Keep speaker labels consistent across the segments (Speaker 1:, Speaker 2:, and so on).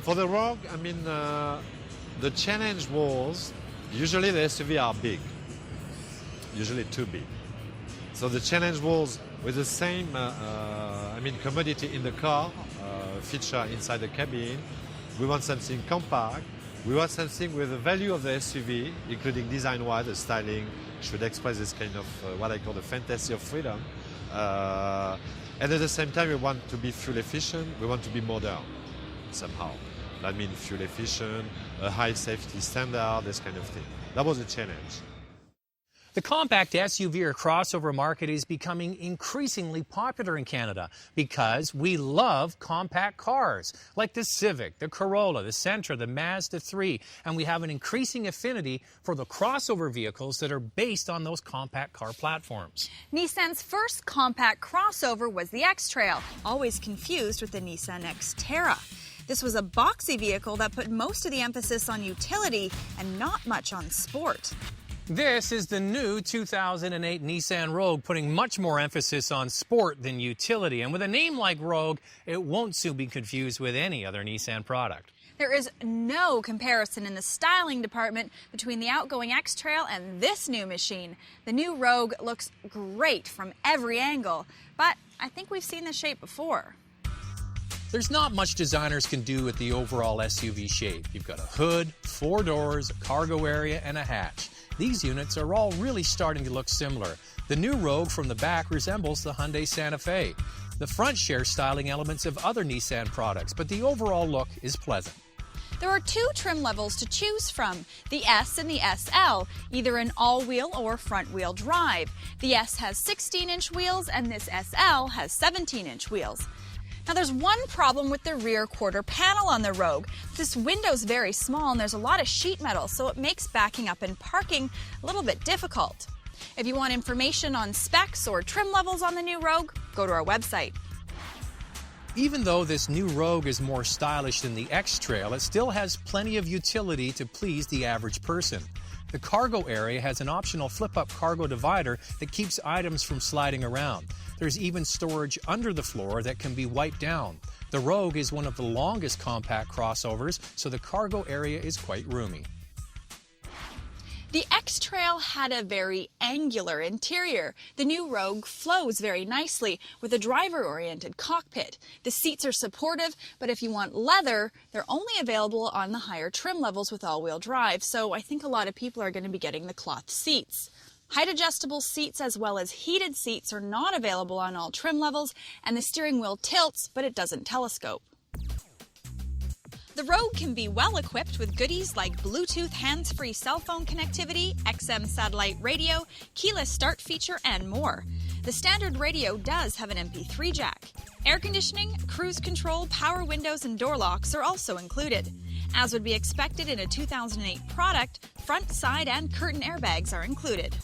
Speaker 1: For the Rogue, I mean, the challenge was usually the SUV are big, usually too big. So the challenge was with the same, commodity in the car, feature inside the cabin. We want something compact. We want something with the value of the SUV, including design-wise, the styling should express this kind of what I call the fantasy of freedom. And at the same time, we want to be fuel efficient. We want to be modern somehow. That means fuel efficient, a high safety standard, this kind of thing. That was a challenge.
Speaker 2: The compact SUV or crossover market is becoming increasingly popular in Canada because we love compact cars like the Civic, the Corolla, the Sentra, the Mazda 3, and we have an increasing affinity for the crossover vehicles that are based on those compact car platforms.
Speaker 3: Nissan's first compact crossover was the X-Trail, always confused with the Nissan Xterra. This was a boxy vehicle that put most of the emphasis on utility and not much on sport.
Speaker 2: This is the new 2008 Nissan Rogue, putting much more emphasis on sport than utility. And with a name like Rogue, it won't soon be confused with any other Nissan product.
Speaker 3: There is no comparison in the styling department between the outgoing X-Trail and this new machine. The new Rogue looks great from every angle, but I think we've seen this shape before.
Speaker 2: There's not much designers can do with the overall SUV shape. You've got a hood, 4 doors, a cargo area, and a hatch. These units are all really starting to look similar. The new Rogue from the back resembles the Hyundai Santa Fe. The front shares styling elements of other Nissan products, but the overall look is pleasant.
Speaker 3: There are 2 trim levels to choose from, the S and the SL, either an all-wheel or front-wheel drive. The S has 16-inch wheels and this SL has 17-inch wheels. Now there's one problem with the rear quarter panel on the Rogue. This window's very small and there's a lot of sheet metal, so it makes backing up and parking a little bit difficult. If you want information on specs or trim levels on the new Rogue, go to our website.
Speaker 2: Even though this new Rogue is more stylish than the X-Trail, it still has plenty of utility to please the average person. The cargo area has an optional flip-up cargo divider that keeps items from sliding around. There's even storage under the floor that can be wiped down. The Rogue is one of the longest compact crossovers, so the cargo area is quite roomy.
Speaker 3: The X-Trail had a very angular interior. The new Rogue flows very nicely with a driver-oriented cockpit. The seats are supportive, but if you want leather, they're only available on the higher trim levels with all-wheel drive, so I think a lot of people are going to be getting the cloth seats. Height-adjustable seats as well as heated seats are not available on all trim levels, and the steering wheel tilts, but it doesn't telescope. The Rogue can be well equipped with goodies like Bluetooth hands-free cell phone connectivity, XM satellite radio, keyless start feature, and more. The standard radio does have an MP3 jack. Air conditioning, cruise control, power windows, and door locks are also included. As would be expected in a 2008 product, front, side, and curtain airbags are included.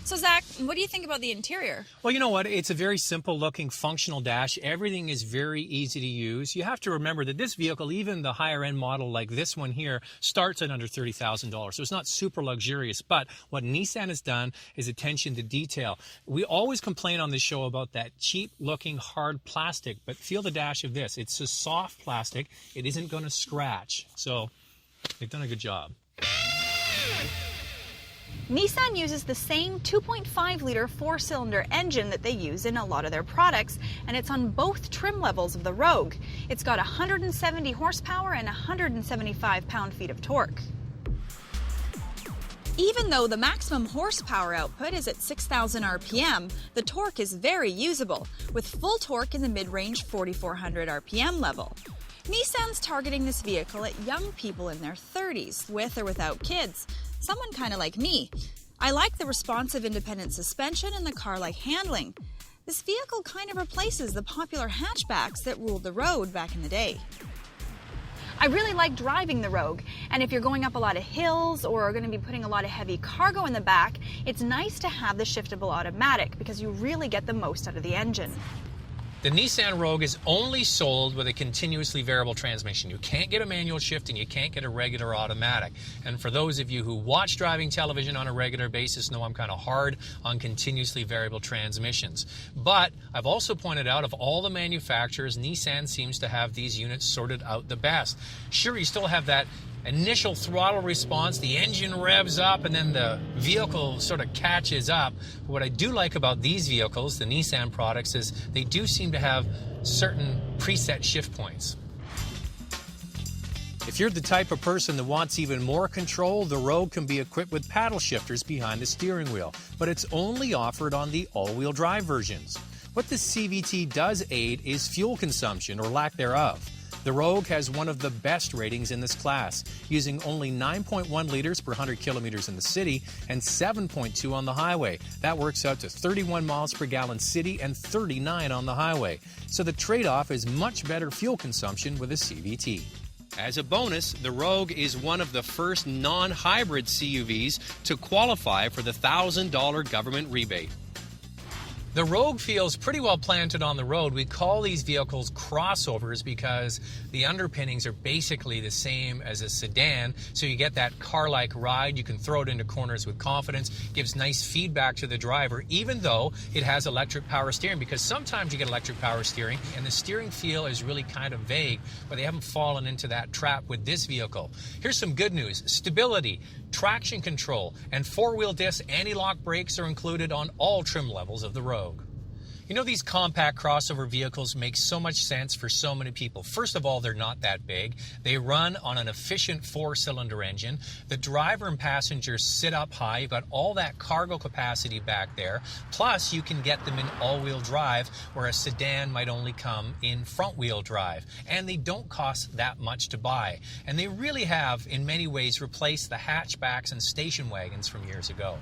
Speaker 3: So Zach, what do you think about the interior?
Speaker 2: Well, you know what? It's a very simple looking functional dash. Everything is very easy to use. You have to remember that this vehicle, even the higher end model like this one here, starts at under $30,000. So it's not super luxurious, but what Nissan has done is attention to detail. We always complain on this show about that cheap looking hard plastic, but feel the dash of this. It's a soft plastic. It isn't going to scratch. So they've done a good job.
Speaker 3: Nissan uses the same 2.5-liter 4-cylinder engine that they use in a lot of their products, and it's on both trim levels of the Rogue. It's got 170 horsepower and 175 pound-feet of torque. Even though the maximum horsepower output is at 6,000 RPM, the torque is very usable, with full torque in the mid-range 4,400 RPM level. Nissan's targeting this vehicle at young people in their 30s, with or without kids. Someone kind of like me. I like the responsive independent suspension and the car-like handling. This vehicle kind of replaces the popular hatchbacks that ruled the road back in the day. I really like driving the Rogue, and if you're going up a lot of hills or are going to be putting a lot of heavy cargo in the back, it's nice to have the shiftable automatic because you really get the most out of the engine.
Speaker 2: The Nissan Rogue is only sold with a continuously variable transmission. You can't get a manual shift and you can't get a regular automatic. And for those of you who watch driving television on a regular basis know I'm kind of hard on continuously variable transmissions. But I've also pointed out of all the manufacturers, Nissan seems to have these units sorted out the best. Sure, you still have that initial throttle response, the engine revs up and then the vehicle sort of catches up. But what I do like about these vehicles, the Nissan products, is they do seem to have certain preset shift points. If you're the type of person that wants even more control, the Rogue can be equipped with paddle shifters behind the steering wheel, but it's only offered on the all-wheel drive versions. What the CVT does aid is fuel consumption or lack thereof. The Rogue has one of the best ratings in this class, using only 9.1 liters per 100 kilometers in the city and 7.2 on the highway. That works out to 31 miles per gallon city and 39 on the highway. So the trade-off is much better fuel consumption with a CVT. As a bonus, the Rogue is one of the first non-hybrid CUVs to qualify for the $1,000 government rebate. The Rogue feels pretty well planted on the road. We call these vehicles crossovers because the underpinnings are basically the same as a sedan, so you get that car-like ride. You can throw it into corners with confidence. Gives nice feedback to the driver, even though it has electric power steering, because sometimes you get electric power steering and the steering feel is really kind of vague, but they haven't fallen into that trap with this vehicle. Here's some good news. Stability, traction control, and four-wheel disc anti-lock brakes are included on all trim levels of the Rogue. You know, these compact crossover vehicles make so much sense for so many people. First of all, they're not that big. They run on an efficient 4-cylinder engine. The driver and passengers sit up high. You've got all that cargo capacity back there. Plus, you can get them in all-wheel drive, where a sedan might only come in front-wheel drive. And they don't cost that much to buy. And they really have, in many ways, replaced the hatchbacks and station wagons from years ago.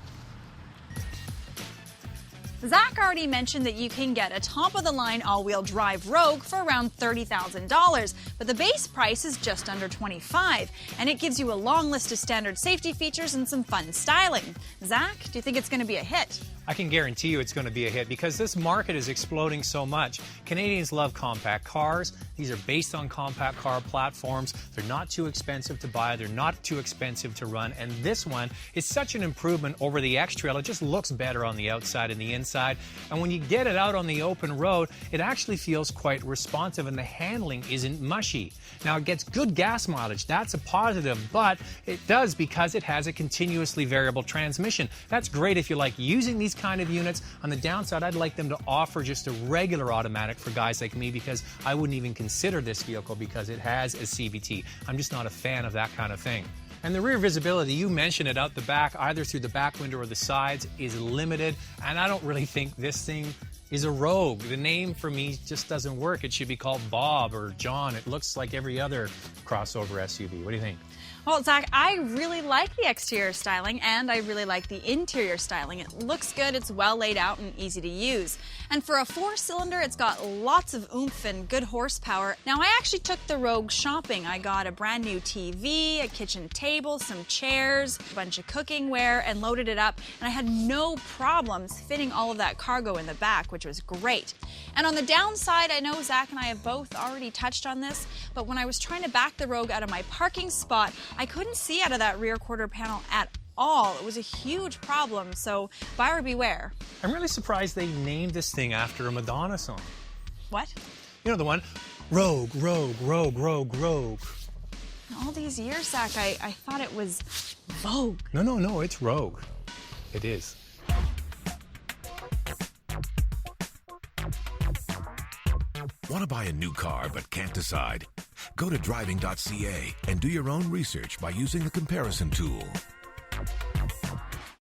Speaker 3: Zach already mentioned that you can get a top-of-the-line all-wheel drive Rogue for around $30,000, but the base price is just under $25,000, and it gives you a long list of standard safety features and some fun styling. Zach, do you think it's going to be a hit?
Speaker 2: I can guarantee you it's going to be a hit because this market is exploding so much. Canadians love compact cars. These are based on compact car platforms. They're not too expensive to buy. They're not too expensive to run. And this one is such an improvement over the X-Trail. It just looks better on the outside and the inside. And when you get it out on the open road, it actually feels quite responsive and the handling isn't mushy. Now, it gets good gas mileage. That's a positive, but it does because it has a continuously variable transmission. That's great if you like using these kind of units. On the downside, I'd like them to offer just a regular automatic for guys like me, because I wouldn't even consider this vehicle because it has a CVT. I'm just not a fan of that kind of thing. And the rear visibility, you mentioned it out the back, either through the back window or the sides, is limited. And I don't really think this thing is a Rogue. The name for me just doesn't work. It should be called Bob or John. It looks like every other crossover SUV. What do you think?
Speaker 3: Well, Zach, I really like the exterior styling and I really like the interior styling. It looks good, it's well laid out and easy to use. And for a 4-cylinder, it's got lots of oomph and good horsepower. Now, I actually took the Rogue shopping. I got a brand new TV, a kitchen table, some chairs, a bunch of cookware, and loaded it up. And I had no problems fitting all of that cargo in the back, which was great. And on the downside, I know Zach and I have both already touched on this, but when I was trying to back the Rogue out of my parking spot, I couldn't see out of that rear quarter panel at all. It was a huge problem, so buyer beware.
Speaker 2: I'm really surprised they named this thing after a Madonna song.
Speaker 3: What?
Speaker 2: You know the one, Rogue, Rogue, Rogue, Rogue, Rogue.
Speaker 3: All these years, Zach, I thought it was Vogue.
Speaker 2: No, it's Rogue. It is.
Speaker 4: Want to buy a new car but can't decide? Go to driving.ca and do your own research by using the comparison tool.